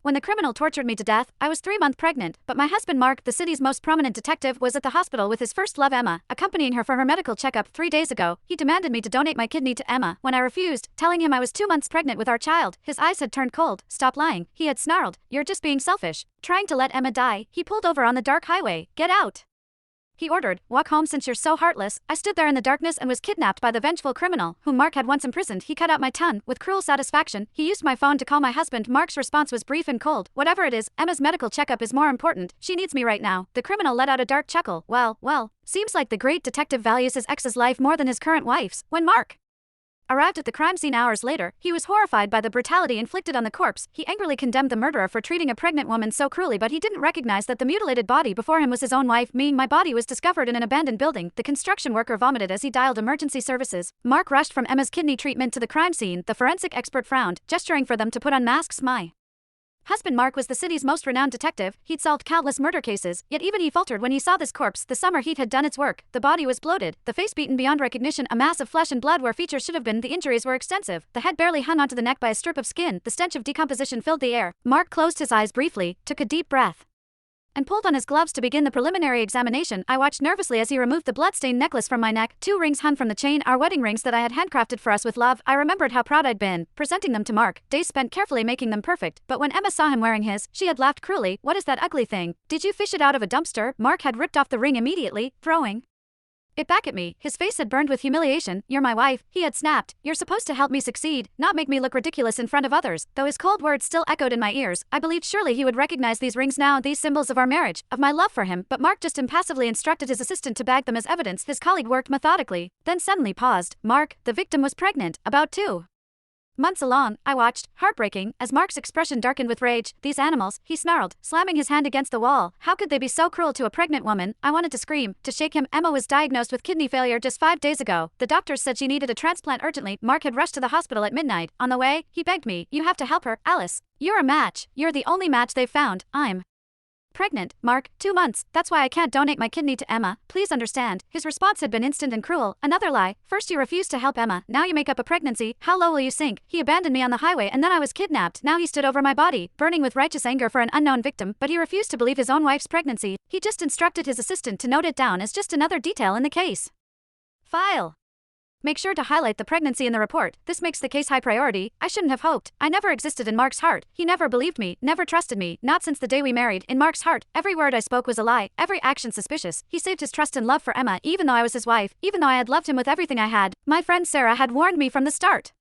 When the criminal tortured me to death, I was 3 months pregnant, but my husband Mark, the city's most prominent detective, was at the hospital with his first love Emma, accompanying her for her medical checkup 3 days ago. He demanded me to donate my kidney to Emma. When I refused, telling him I was 2 months pregnant with our child, his eyes had turned cold. Stop lying, he had snarled. You're just being selfish. Trying to let Emma die. He pulled over on the dark highway. Get out, he ordered. Walk home since you're so heartless. I stood there in the darkness and was kidnapped by the vengeful criminal, whom Mark had once imprisoned. He cut out my tongue. With cruel satisfaction, he used my phone to call my husband. Mark's response was brief and cold. Whatever it is, Emma's medical checkup is more important. She needs me right now. The criminal let out a dark chuckle. Well, seems like the great detective values his ex's life more than his current wife's. When Mark arrived at the crime scene hours later, he was horrified by the brutality inflicted on the corpse. He angrily condemned the murderer for treating a pregnant woman so cruelly, but he didn't recognize that the mutilated body before him was his own wife. My body was discovered in an abandoned building. The construction worker vomited as he dialed emergency services. Mark rushed from Emma's kidney treatment to the crime scene. The forensic expert frowned, gesturing for them to put on masks. My husband Mark was the city's most renowned detective. He'd solved countless murder cases, yet even he faltered when he saw this corpse. The summer heat had done its work. The body was bloated, the face beaten beyond recognition, a mass of flesh and blood where features should have been. The injuries were extensive. The head barely hung onto the neck by a strip of skin. The stench of decomposition filled the air. Mark closed his eyes briefly, took a deep breath, and pulled on his gloves to begin the preliminary examination. I watched nervously as he removed the blood-stained necklace from my neck. 2 rings hung from the chain, our wedding rings that I had handcrafted for us with love. I remembered how proud I'd been, presenting them to Mark, days spent carefully making them perfect. But when Emma saw him wearing his, she had laughed cruelly. What is that ugly thing? Did you fish it out of a dumpster? Mark had ripped off the ring immediately, throwing it back at me. His face had burned with humiliation. You're my wife, he had snapped. You're supposed to help me succeed, not make me look ridiculous in front of others. Though his cold words still echoed in my ears, I believed surely he would recognize these rings now, these symbols of our marriage, of my love for him. But Mark just impassively instructed his assistant to bag them as evidence. His colleague worked methodically, then suddenly paused. Mark, the victim was pregnant, about 2 months along. I watched, heartbreaking, as Mark's expression darkened with rage. These animals, he snarled, slamming his hand against the wall. How could they be so cruel to a pregnant woman? I wanted to scream, to shake him. Emma was diagnosed with kidney failure just 5 days ago. The doctors said she needed a transplant urgently. Mark had rushed to the hospital at midnight. On the way, he begged me, you have to help her, Alice. You're a match. You're the only match they've found. I'm pregnant, Mark, 2 months. That's why I can't donate my kidney to Emma. Please understand. His response had been instant and cruel. Another lie. First you refused to help Emma, now you make up a pregnancy. How low will you sink? He abandoned me on the highway and then I was kidnapped. Now he stood over my body, burning with righteous anger for an unknown victim, but he refused to believe his own wife's pregnancy. He just instructed his assistant to note it down as just another detail in the case file. Make sure to highlight the pregnancy in the report. This makes the case high priority. I shouldn't have hoped. I never existed in Mark's heart. He never believed me, never trusted me, not since the day we married. In Mark's heart, every word I spoke was a lie, every action suspicious. He saved his trust and love for Emma, even though I was his wife, even though I had loved him with everything I had. My friend Sarah had warned me from the start.